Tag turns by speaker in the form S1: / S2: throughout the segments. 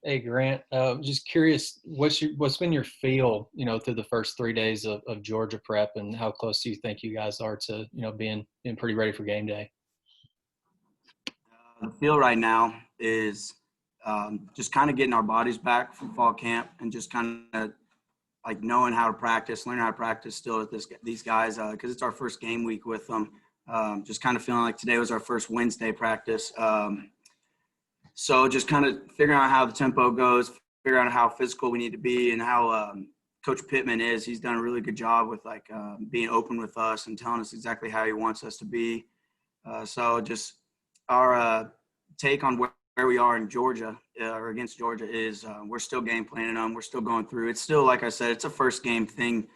S1: Hey Grant, just curious, what's been your feel, through the first 3 days of Georgia prep, and how close do you think you guys are to, being pretty ready for game day?
S2: The feel right now is just kind of getting our bodies back from fall camp and just kind of like knowing how to practice, learning how to practice still with these guys because it's our first game week with them. Just kind of feeling like today was our first Wednesday practice. So just kind of figuring out how the tempo goes, figuring out how physical we need to be, and how Coach Pittman is. He's done a really good job with being open with us and telling us exactly how he wants us to be. So just our take on where we are in Georgia or against Georgia is we're still game planning them. We're still going through. It's still, like I said, it's a first game thing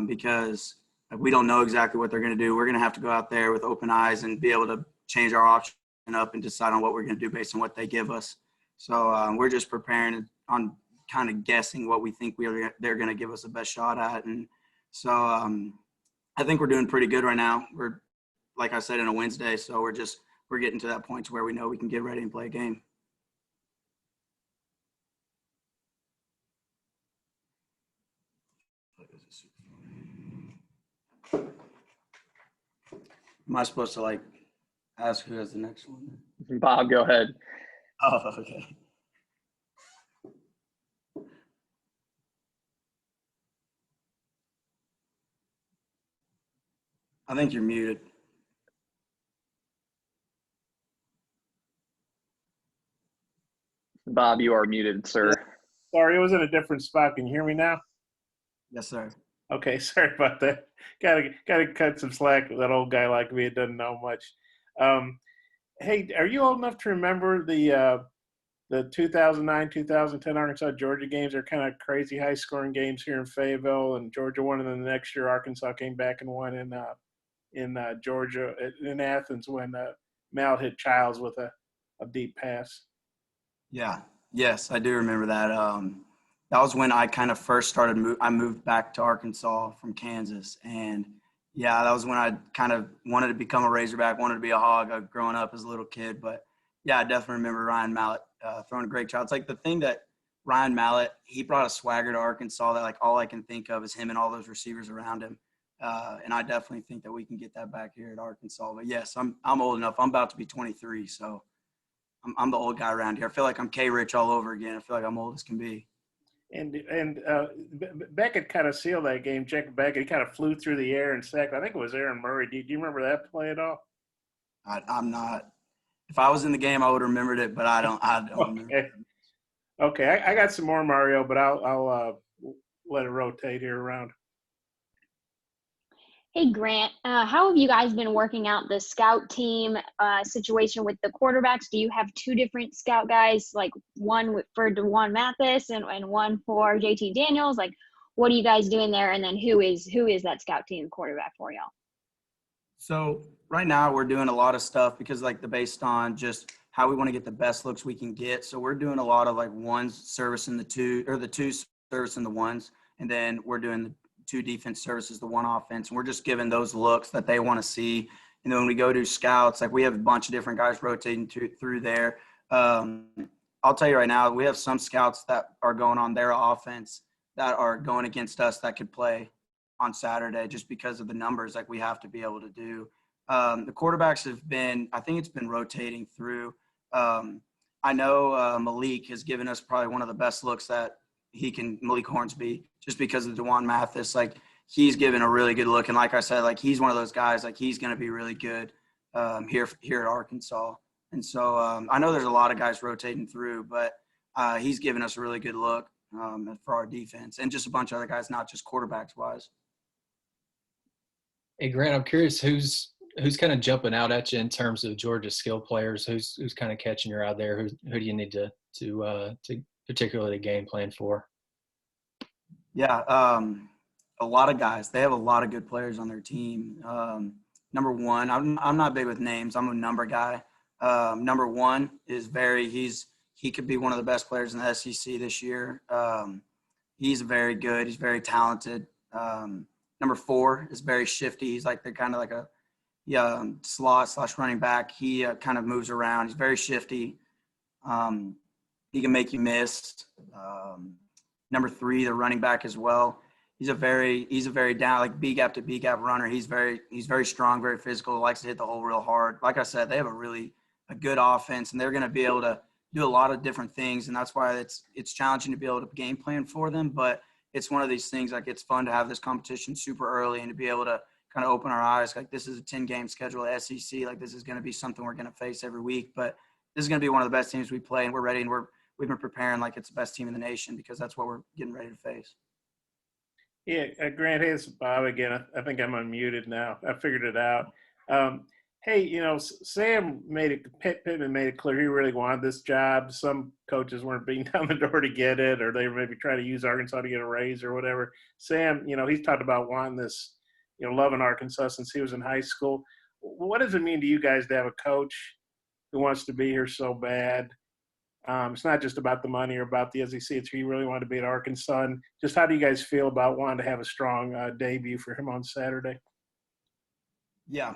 S2: because we don't know exactly what they're going to do. We're going to have to go out there with open eyes and be able to change our option up and decide on what we're going to do based on what they give us. So we're just preparing on kind of guessing what we think they're going to give us the best shot at. And so I think we're doing pretty good right now. We're, like I said, in a Wednesday, so we're getting to that point to where we know we can get ready and play a game. Am I supposed to ask who has the next one?
S3: Bob, go ahead.
S2: Oh, okay. I think you're muted.
S3: Bob, you are muted, sir.
S4: Sorry, it was in a different spot. Can you hear me now?
S2: Yes, sir.
S4: Okay, sorry about that. Gotta cut some slack with that old guy like me. It doesn't know much. Hey, are you old enough to remember the 2009, 2010 Arkansas Georgia games? They're kind of crazy high scoring games here in Fayetteville, and Georgia won, and then the next year Arkansas came back and won in Georgia in Athens when Mal hit Childs with a deep pass.
S2: Yeah. Yes, I do remember that. That was when I kind of first started. I moved back to Arkansas from Kansas, and yeah, that was when I kind of wanted to become a Razorback, wanted to be a Hog growing up as a little kid. But yeah, I definitely remember Ryan Mallett throwing a great shot. It's like the thing that Ryan Mallett, he brought a swagger to Arkansas that like all I can think of is him and all those receivers around him. And I definitely think that we can get that back here at Arkansas. But yes, I'm old enough. I'm about to be 23, so I'm the old guy around here. I feel like I'm K-Rich all over again. I feel like I'm old as can be.
S4: And Beckett kind of sealed that game. Jacob Beckett, he kind of flew through the air and sacked. I think it was Aaron Murray. Do you remember that play at all?
S2: I'm not. If I was in the game, I would have remembered it, but I don't remember.
S4: Okay. I got some more Mario, but I'll let it rotate here around.
S5: Hey, Grant, how have you guys been working out the scout team situation with the quarterbacks? Do you have two different scout guys, like one for DeJuan Mathis and one for JT Daniels? Like, what are you guys doing there? And then who is that scout team quarterback for y'all?
S2: So right now we're doing a lot of stuff because based on just how we want to get the best looks we can get. So we're doing a lot of ones servicing the two, or the two servicing the ones, and then we're doing the two defense services, the one offense. And we're just giving those looks that they want to see. And then when we go to scouts, we have a bunch of different guys rotating through there. I'll tell you right now, we have some scouts that are going on their offense that are going against us that could play on Saturday just because of the numbers we have to be able to do. The quarterbacks I think it's been rotating through. I know Malik has given us probably one of the best looks that Malik Hornsby, just because of DeJuan Mathis. He's given a really good look. And like I said, he's one of those guys, he's going to be really good here at Arkansas. And so I know there's a lot of guys rotating through, but he's given us a really good look for our defense and just a bunch of other guys, not just quarterbacks wise.
S1: Hey Grant, I'm curious who's kind of jumping out at you in terms of Georgia skill players. Who's kind of catching your eye there? Who do you need to particularly game plan for?
S2: Yeah, a lot of guys. They have a lot of good players on their team. Number one, I'm not big with names. I'm a number guy. Number one is he could be one of the best players in the SEC this year. He's very good. He's very talented. Number four is very shifty. He's they're kind of like a slot / running back. He kind of moves around. He's very shifty. He can make you miss. Number 3, the running back as well. He's a very down, like B gap to B gap runner. He's very strong, very physical, likes to hit the hole real hard. Like I said, they have a good offense, and they're going to be able to do a lot of different things, and that's why it's challenging to be able to game plan for them. But it's one of these things, like, it's fun to have this competition super early and to be able to kind of open our eyes. Like, this is a 10-game schedule at SEC. Like, this is going to be something we're going to face every week, but this is going to be one of the best teams we play, and we're ready, and we've been preparing like it's the best team in the nation, because that's what we're getting ready to face.
S4: Yeah, Grant, hey, it's Bob again. I think I'm unmuted now. I figured it out. Hey, Sam Pittman made it clear he really wanted this job. Some coaches weren't beating down the door to get it, or they were maybe trying to use Arkansas to get a raise or whatever. Sam, he's talked about wanting this, loving Arkansas since he was in high school. What does it mean to you guys to have a coach who wants to be here so bad? It's not just about the money or about the SEC. It's he really wanted to be at Arkansas. And just how do you guys feel about wanting to have a strong debut for him on Saturday?
S2: Yeah.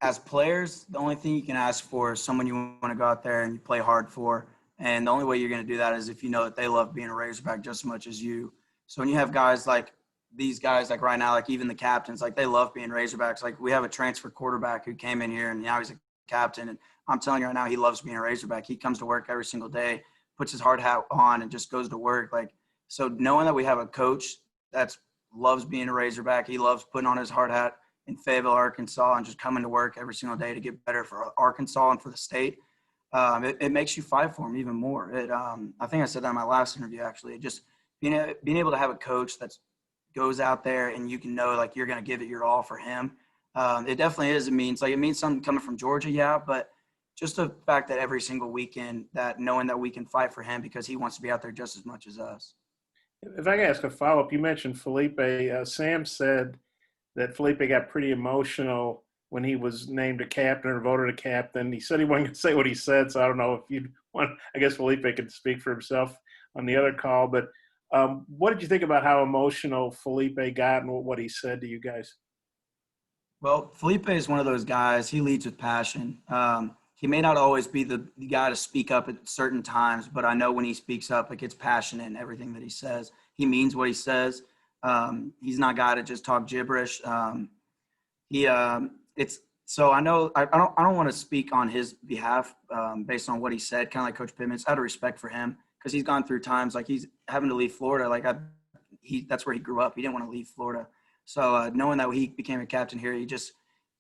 S2: As players, the only thing you can ask for is someone you want to go out there and you play hard for. And the only way you're going to do that is if you know that they love being a Razorback just as much as you. So when you have guys like these guys, like right now, like even the captains, like they love being Razorbacks. Like we have a transfer quarterback who came in here and now he's a captain. And I'm telling you right now, he loves being a Razorback. He comes to work every single day, puts his hard hat on and just goes to work. Like, so knowing that we have a coach that loves being a Razorback, he loves putting on his hard hat in Fayetteville, Arkansas, and just coming to work every single day to get better for Arkansas and for the state. It makes you fight for him even more. I think I said that in my last interview, actually. Just being able to have a coach that goes out there and you can know like you're going to give it your all for him. It definitely is. It means something coming from Georgia, yeah, but just the fact that every single weekend, that knowing that we can fight for him because he wants to be out there just as much as us.
S4: If I can ask a follow-up, you mentioned Felipe. Sam said that Felipe got pretty emotional when he was named a captain or voted a captain. He said he wasn't going to say what he said, so I don't know if you'd want – I guess Felipe could speak for himself on the other call. But what did you think about how emotional Felipe got and what he said to you guys?
S2: Well, Felipe is one of those guys. He leads with passion. He may not always be the guy to speak up at certain times, but I know when he speaks up, it gets passionate in everything that he says. He means what he says. He's not a guy to just talk gibberish. So I know I don't want to speak on his behalf based on what he said. Kind of like Coach Pittman. Out of respect for him, because he's gone through times like he's having to leave Florida. Like that's where he grew up. He didn't want to leave Florida. So knowing that he became a captain here,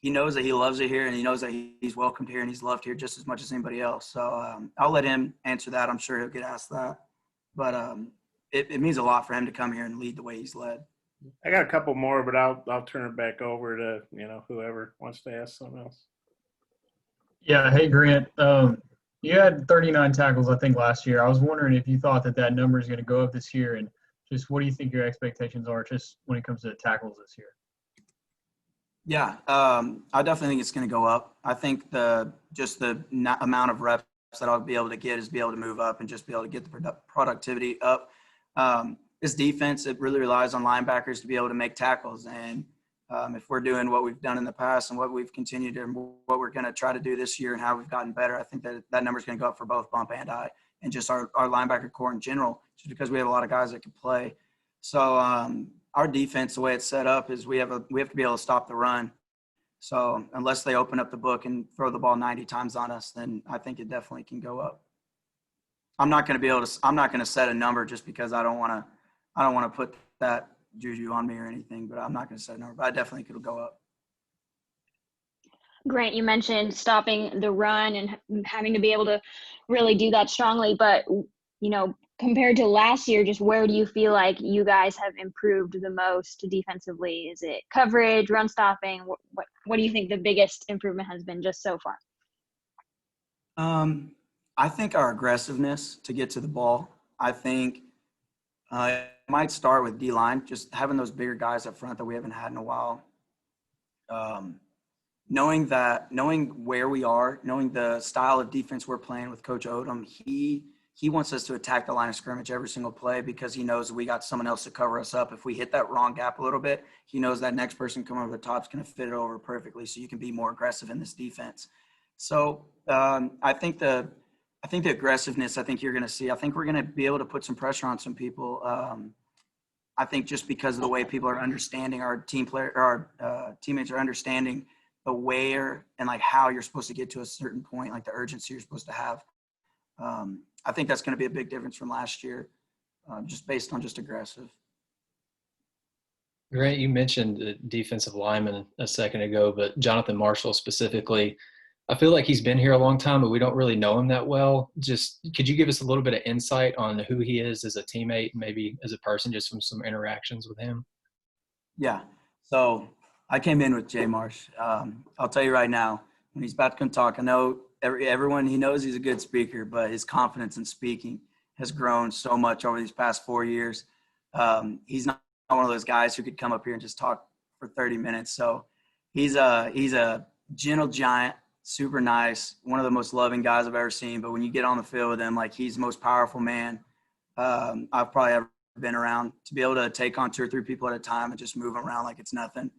S2: he knows that he loves it here, and he knows that he's welcomed here and he's loved here just as much as anybody else. So I'll let him answer that. I'm sure he'll get asked that, but it means a lot for him to come here and lead the way he's led.
S4: I got a couple more, but I'll turn it back over to whoever wants to ask something else.
S6: Yeah. Hey, Grant. You had 39 tackles, I think, last year. I was wondering if you thought that number is going to go up this year, and just what do you think your expectations are just when it comes to tackles this year?
S2: Yeah, I definitely think it's going to go up. I think the amount of reps that I'll be able to get is be able to move up and just be able to get the productivity up. This defense, it really relies on linebackers to be able to make tackles. And if we're doing what we've done in the past and what we've continued and what we're going to try to do this year and how we've gotten better, I think that number is going to go up for both Bump and I, and just our linebacker core in general, just because we have a lot of guys that can play. So our defense, the way it's set up, is we have to be able to stop the run. So unless they open up the book and throw the ball 90 times on us, then I think it definitely can go up. I'm not going to set a number just because I don't want to put that juju on me or anything, but I'm not going to set a number, but I definitely think it'll go up.
S5: Grant, you mentioned stopping the run and having to be able to really do that strongly, but compared to last year, just where do you feel like you guys have improved the most defensively? Is it coverage, run stopping? What do you think the biggest improvement has been just so far?
S2: I think our aggressiveness to get to the ball. I think it might start with D-line, just having those bigger guys up front that we haven't had in a while. Knowing where we are, knowing the style of defense we're playing with Coach Odom, he wants us to attack the line of scrimmage every single play because he knows we got someone else to cover us up. If we hit that wrong gap a little bit, he knows that next person coming over the top is going to fit it over perfectly, so you can be more aggressive in this defense. So I think the I think the aggressiveness, I think you're going to see. I think we're going to be able to put some pressure on some people. I think just because of the way people are understanding our teammates are understanding the where and like how you're supposed to get to a certain point, like the urgency you're supposed to have. I think that's going to be a big difference from last year, just based on just aggressive.
S1: Grant, you mentioned the defensive lineman a second ago, but Jonathan Marshall specifically, I feel like he's been here a long time, but we don't really know him that well. Just could you give us a little bit of insight on who he is as a teammate, maybe as a person, just from some interactions with him?
S2: Yeah. So I came in with Jay Marsh. I'll tell you right now, when he's about to come talk, I know everyone, he knows he's a good speaker, but his confidence in speaking has grown so much over these past 4 years. He's not one of those guys who could come up here and just talk for 30 minutes. So he's a gentle giant, super nice, one of the most loving guys I've ever seen. But when you get on the field with him, like he's the most powerful man I've probably ever been around, to be able to take on 2 or 3 people at a time and just move them around like it's nothing.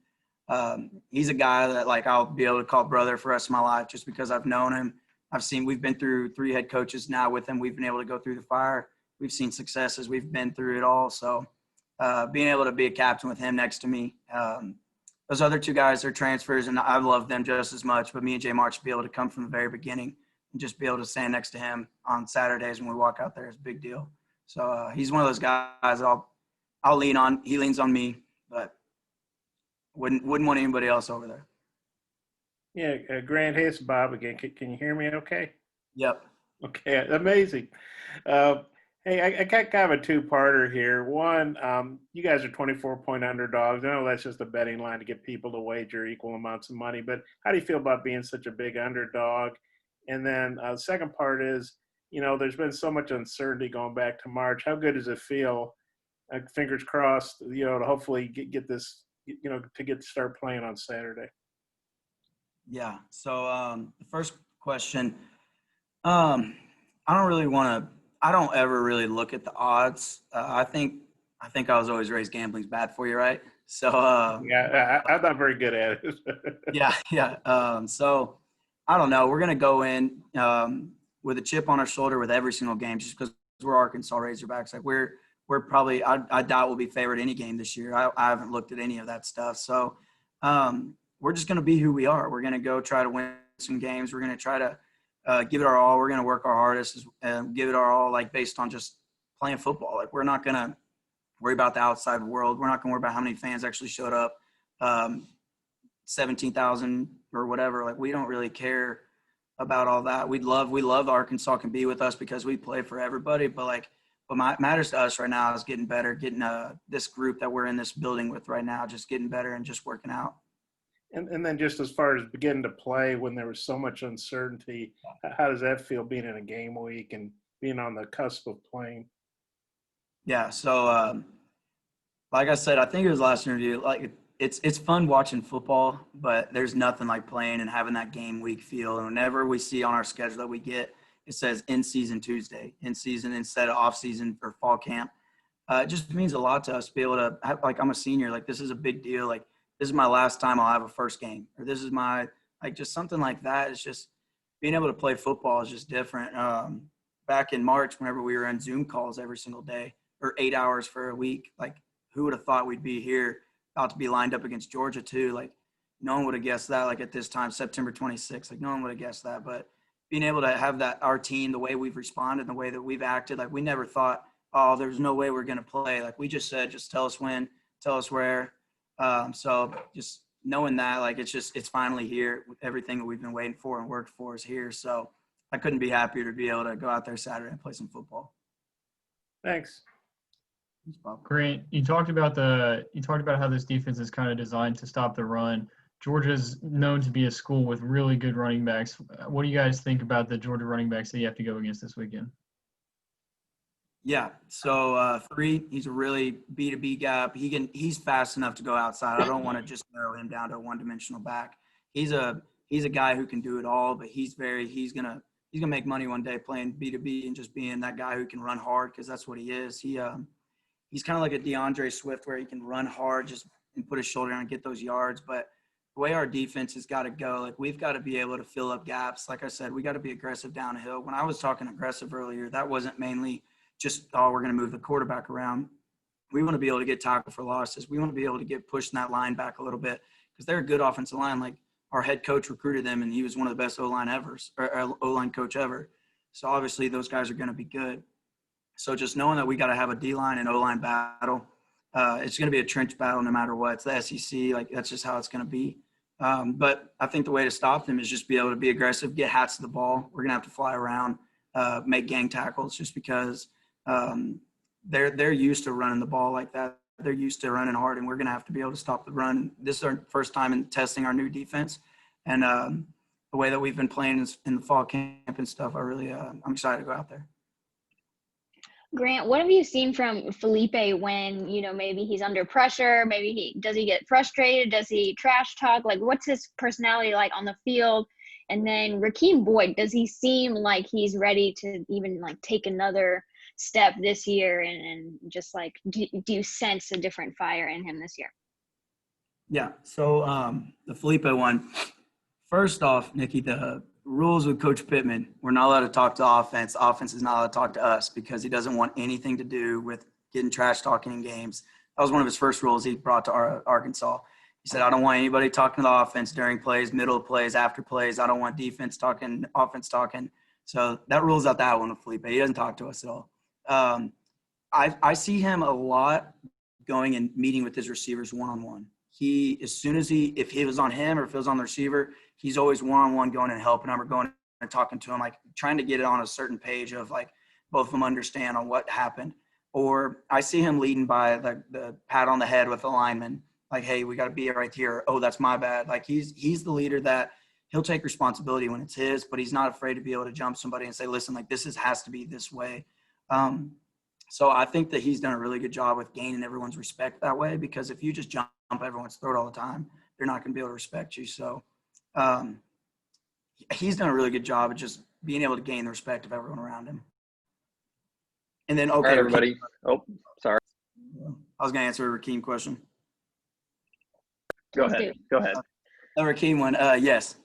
S2: He's a guy that like I'll be able to call brother for the rest of my life just because I've known him. We've been through 3 head coaches now with him. We've been able to go through the fire. We've seen successes. We've been through it all. So being able to be a captain with him next to me. Those other 2 guys are transfers, and I love them just as much. But me and Jay March be able to come from the very beginning and just be able to stand next to him on Saturdays when we walk out there is a big deal. So he's one of those guys I'll lean on. He leans on me, but wouldn't want anybody else over there.
S4: Yeah, Grant, hey, it's Bob again. Can you hear me okay?
S2: Yep.
S4: Okay, amazing. Hey, I got kind of a 2-parter here. One, you guys are 24-point underdogs. I know that's just a betting line to get people to wager equal amounts of money, but how do you feel about being such a big underdog? And then the second part is, there's been so much uncertainty going back to March. How good does it feel, fingers crossed, to hopefully get this, to start playing on Saturday?
S2: Yeah. So the first question, I don't ever really look at the odds. I think I was always raised gambling's bad for you, right? So
S4: yeah, I'm not very good at it.
S2: yeah. So I don't know. We're gonna go in with a chip on our shoulder with every single game, just because we're Arkansas Razorbacks. Like we're probably I doubt we'll be favored any game this year. I haven't looked at any of that stuff. So we're just gonna be who we are. We're gonna go try to win some games. We're gonna try to give it our all. We're going to work our hardest and give it our all, like based on just playing football. Like we're not going to worry about the outside world. We're not going to worry about how many fans actually showed up, 17,000 or whatever. Like we don't really care about all that. We love Arkansas can be with us because we play for everybody. But what matters to us right now is getting better, getting this group that we're in this building with right now, just getting better and just working out.
S4: And then just as far as beginning to play when there was so much uncertainty, how does that feel being in a game week and being on the cusp of playing?
S2: Yeah. So, like I said, I think it was last interview, like it's fun watching football, but there's nothing like playing and having that game week feel. And whenever we see on our schedule that we get, it says in season Tuesday, in season instead of off season or fall camp. It just means a lot to us to be able to have, like, I'm a senior, like this is a big deal. Like, this is my last time I'll have a first game, or this is my, like, just something like that. It's just being able to play football is just different. Back in March, whenever we were on Zoom calls every single day or 8 hours for a week, like who would have thought we'd be here about to be lined up against Georgia too? Like no one would have guessed that, like at this time, September 26th, like no one would have guessed that. But being able to have that, our team, the way we've responded, the way that we've acted, like we never thought, oh, there's no way we're going to play. Like we just said, just tell us when, tell us where. So just knowing that, like, it's finally here. Everything that we've been waiting for and worked for is here. So I couldn't be happier to be able to go out there Saturday and play some football.
S4: Thanks.
S2: Thanks, Bob.
S6: Grant, you talked about how this defense is kind of designed to stop the run. Georgia's known to be a school with really good running backs. What do you guys think about the Georgia running backs that you have to go against this weekend?
S2: Yeah. So 3, he's a really B2B guy. He's fast enough to go outside. I don't want to just narrow him down to a one-dimensional back. He's a guy who can do it all, but he's gonna make money one day playing B2B and just being that guy who can run hard, because that's what he is. He's kind of like a DeAndre Swift, where he can run hard just and put his shoulder down and get those yards. But the way our defense has got to go, like we've got to be able to fill up gaps. Like I said, we got to be aggressive downhill. When I was talking aggressive earlier, that wasn't mainly just, oh, we're going to move the quarterback around. We want to be able to get tackled for losses. We want to be able to get pushed in that line back a little bit because they're a good offensive line. Like our head coach recruited them, and he was one of the best O-line ever, or O-line coach ever. So obviously those guys are going to be good. So just knowing that we got to have a D-line and O-line battle, it's going to be a trench battle no matter what. It's the SEC. Like that's just how it's going to be. But I think the way to stop them is just be able to be aggressive, get hats to the ball. We're going to have to fly around, make gang tackles just because they're used to running the ball like that. They're used to running hard, and we're going to have to be able to stop the run. This is our first time in testing our new defense. And the way that we've been playing in the fall camp and stuff, I'm excited to go out there.
S5: Grant, what have you seen from Felipe when, maybe he's under pressure? Maybe does he get frustrated? Does he trash talk? Like, what's his personality like on the field? And then Rakeem Boyd, does he seem like he's ready to even like take another step this year? And just like, do you sense a different fire in him this year?
S2: Yeah. So the Felipe one, first off, Nikki, the rules with Coach Pittman, we're not allowed to talk to offense. Offense is not allowed to talk to us because he doesn't want anything to do with getting trash talking in games. That was one of his first rules he brought to Arkansas. He said, I don't want anybody talking to the offense during plays, middle of plays, after plays. I don't want defense talking, offense talking. So that rules out that one with Felipe. He doesn't talk to us at all. I see him a lot going and meeting with his receivers one-on-one. If he was on him or if it was on the receiver, he's always one-on-one going and helping him or going and talking to him, like trying to get it on a certain page of like both of them understand on what happened. Or I see him leading by the pat on the head with the lineman, like, hey, we got to be right here. Oh, that's my bad. Like he's the leader that he'll take responsibility when it's his, but he's not afraid to be able to jump somebody and say, listen, like has to be this way. So I think that he's done a really good job with gaining everyone's respect that way, because if you just jump everyone's throat all the time, they're not going to be able to respect you. So he's done a really good job of just being able to gain the respect of everyone around him. And then, okay,
S3: All right, everybody. Oh, sorry.
S2: I was going to answer a Rakeem question.
S3: Go ahead.
S2: The Rakeem one, yes.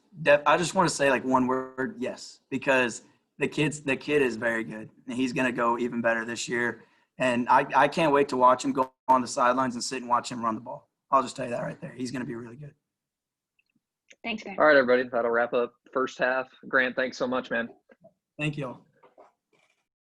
S2: I just want to say like one word, yes, because the kid is very good, and he's going to go even better this year. And I can't wait to watch him go on the sidelines and sit and watch him run the ball. I'll just tell you that right there. He's going to be really good.
S5: Thanks, Grant.
S3: All right, everybody. That'll wrap up first half. Grant, thanks so much, man.
S2: Thank you all.